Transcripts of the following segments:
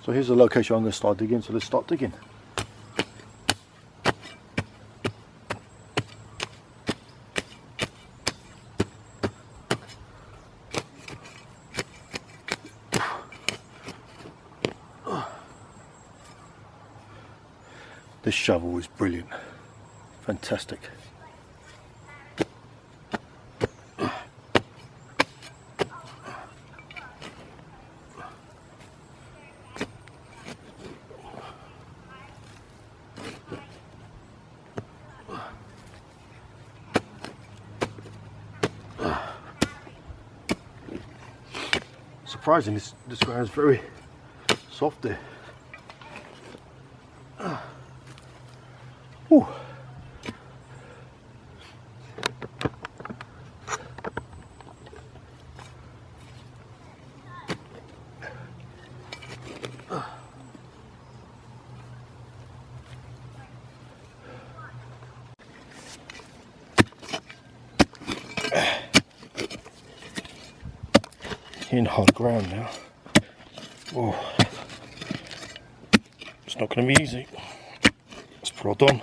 So here's the location I'm going to start digging, so let's start digging. This shovel is brilliant, fantastic. Surprising, this ground is very soft there. Ooh. In hard ground now. Oh, it's not going to be easy. Let's plod on.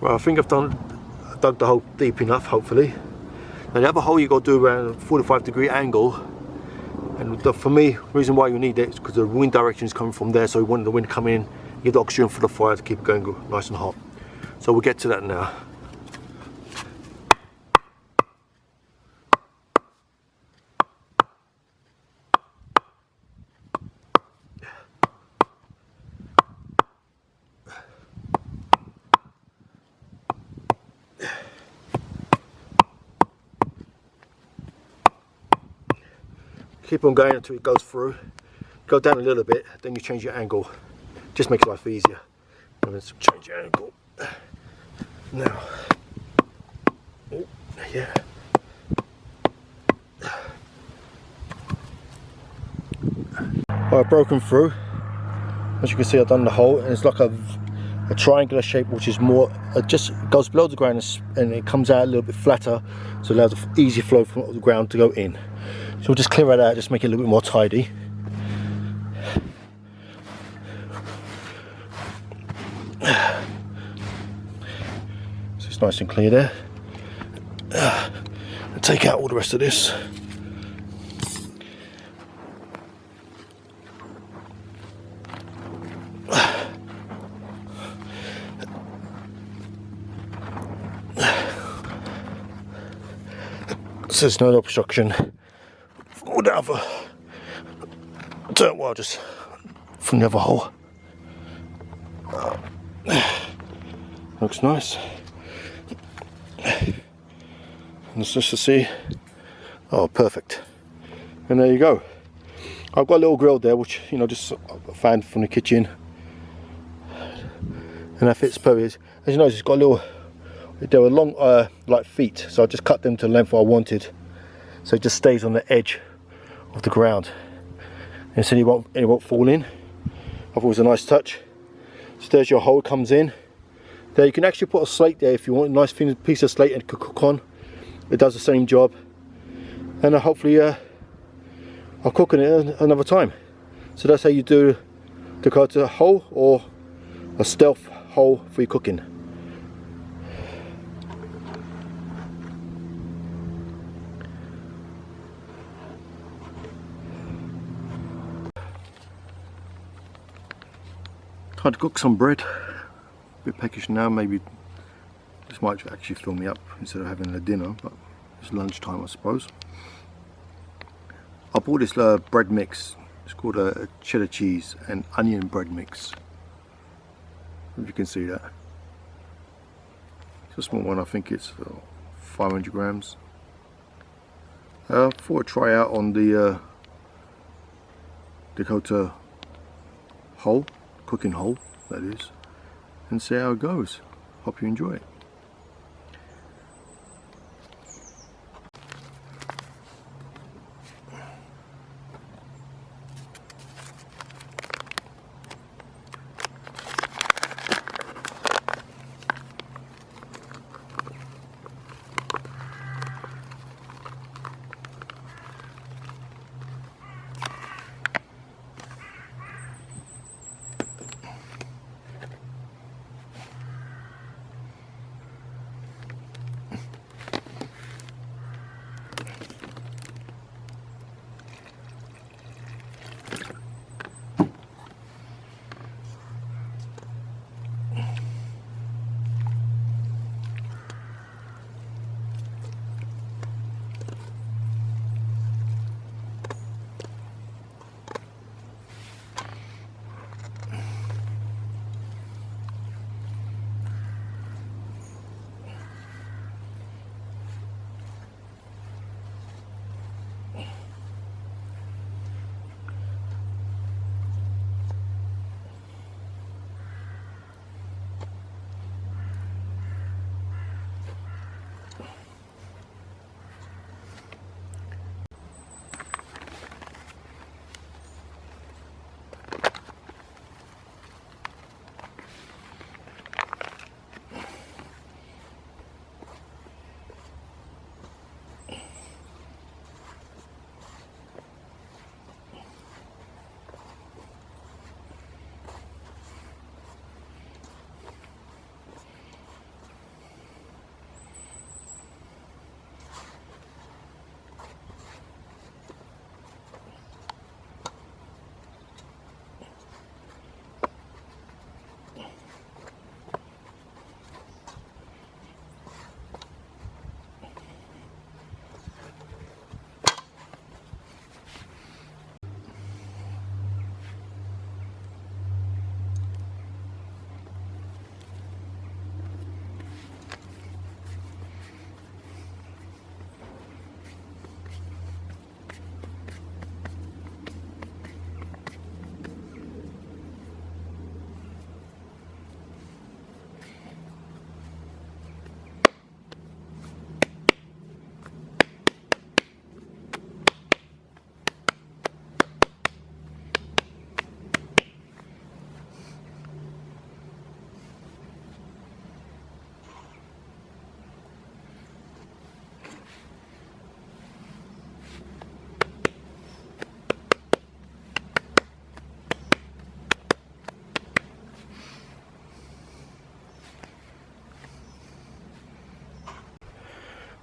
Well, I think I've dug the hole deep enough, hopefully. Now the other hole you got to do around a 45-degree angle, and for me, the reason why you need it is because the wind direction is coming from there, so you want the wind to come in, you get the oxygen for the fire to keep it going nice and hot. So we'll get to that now. Keep on going until it goes through. Go down a little bit, then you change your angle. Just makes life easier. And let's change your angle. Now. Oh, yeah. I've broken through. As you can see, I've done the hole, and it's like a triangular shape, which is more, it just goes below the ground and it comes out a little bit flatter, so it allows an easy flow from the ground to go in. So we'll just clear it out, just make it a little bit more tidy. So it's nice and clear there. And take out all the rest of this. So there's no obstruction. All the other dirt wire just from the other hole. Looks nice. And it's just to see. Oh, perfect. And there you go. I've got a little grill there, which, you know, just found from the kitchen, and that fits perfect. As you notice, it's got a little They were long like feet, so I just cut them to the length I wanted, so it just stays on the edge of the ground, and so it won't fall in. I thought it was a nice touch. So there's your hole, comes in there. You can actually put a slate there if you want, a nice thin piece of slate and cook on. It does the same job, and hopefully I'll cook in it another time. So that's how you do Dakota hole, or a stealth hole for your cooking. Time to cook some bread. A bit peckish now, maybe this might actually fill me up instead of having a dinner, but it's lunchtime I suppose. I bought this bread mix. It's called a cheddar cheese and onion bread mix. If you can see that. It's a small one, I think it's 500 grams. I thought I'd try out on the Dakota hole, cooking hole that is, and see how it goes. Hope you enjoy it.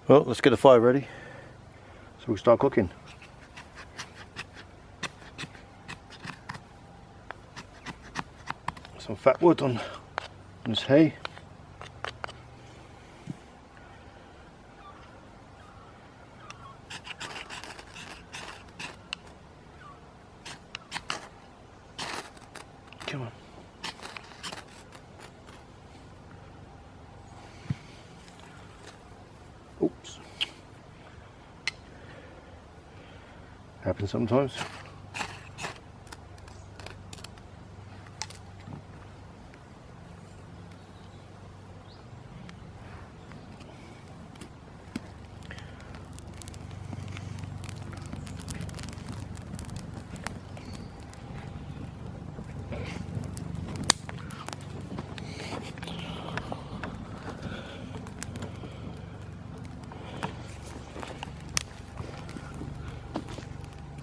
Well, let's get the fire ready so we'll start cooking. Some fat wood on this hay. Come on. Oops. Happens sometimes.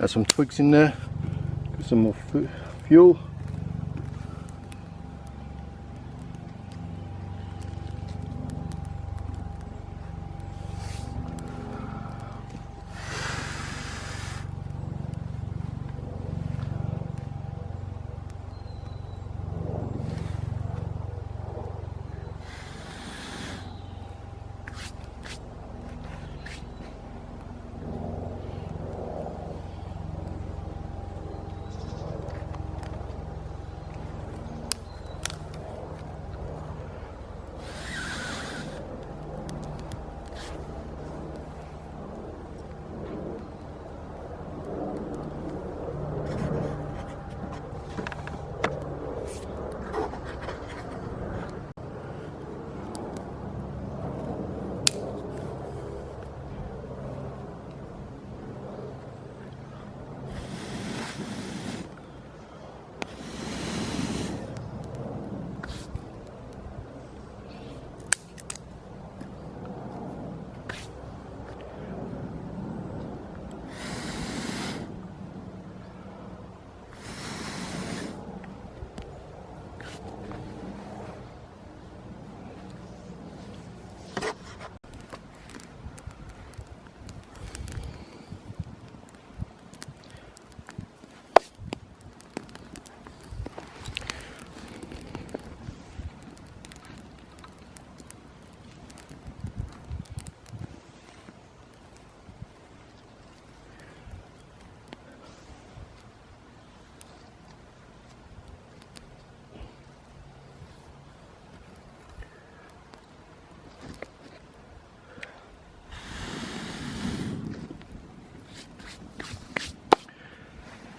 Add some twigs in there, get some more fuel.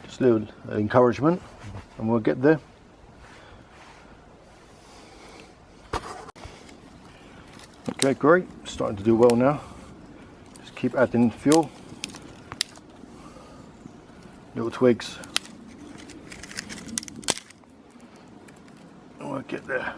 Just a little encouragement and we'll get there. Okay, great, starting to do well now. Just keep adding fuel, little twigs, and we'll get there.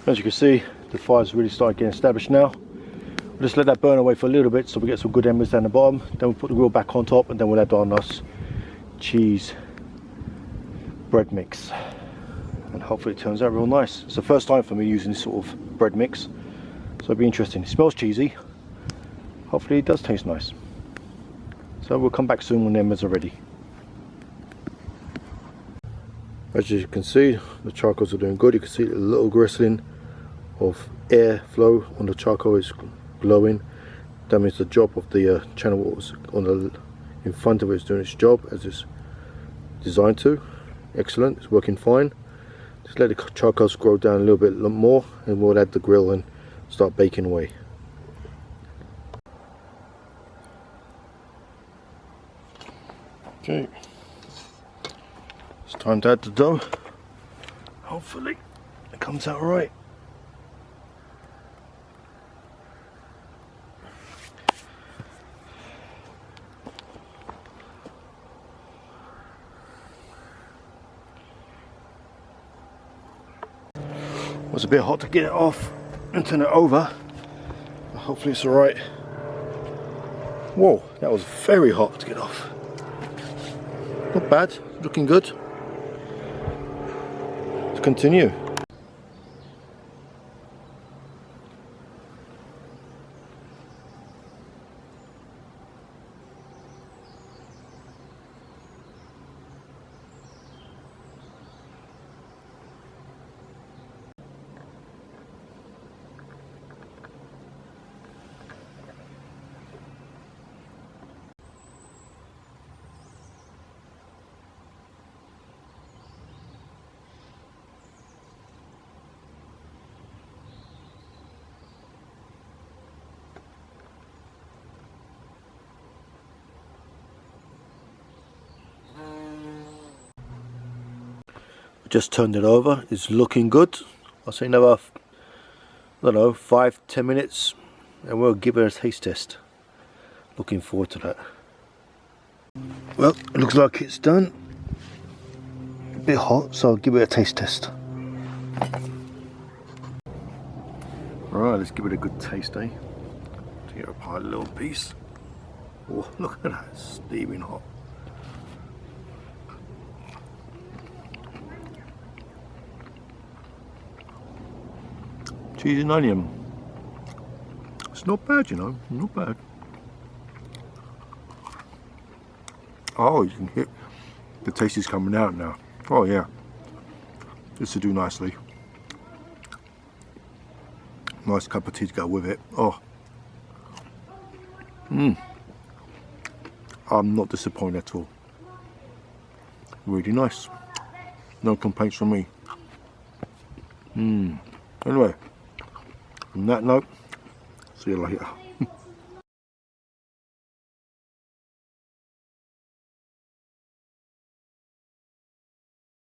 As you can see, the fire's really started getting established now. We'll just let that burn away for a little bit so we get some good embers down the bottom. Then we'll put the grill back on top and then we'll add on us cheese bread mix. And hopefully it turns out real nice. It's the first time for me using this sort of bread mix. So it'll be interesting. It smells cheesy. Hopefully it does taste nice. So we'll come back soon when the embers are ready. As you can see, the charcoals are doing good. You can see a little glistening of air flow on the charcoal is glowing. That means the job of the channel was on the in front of it is doing its job as it's designed to. Excellent, it's working fine. Just let the charcoals grow down a little bit more and we'll add the grill and start baking away. Okay, it's time to add the dough. Hopefully it comes out right. It was a bit hot to get it off and turn it over, but hopefully it's alright. Whoa, that was very hot to get off. Not bad, looking good. Let's continue. Just turned it over. It's looking good. I'll say another, I don't know, 5-10 minutes and we'll give it a taste test. Looking forward to that. Well, it looks like it's done. A bit hot, so I'll give it a taste test. Right, let's give it a good taste, eh? Tear apart a little piece. Oh, look at that, steaming hot. Cheese and onion. It's not bad, you know, not bad. Oh, you can hear the taste is coming out now. Oh yeah, this will do nicely. Nice cup of tea to go with it. Oh, I'm not disappointed at all. Really nice. No complaints from me. Anyway, on that note, see you later.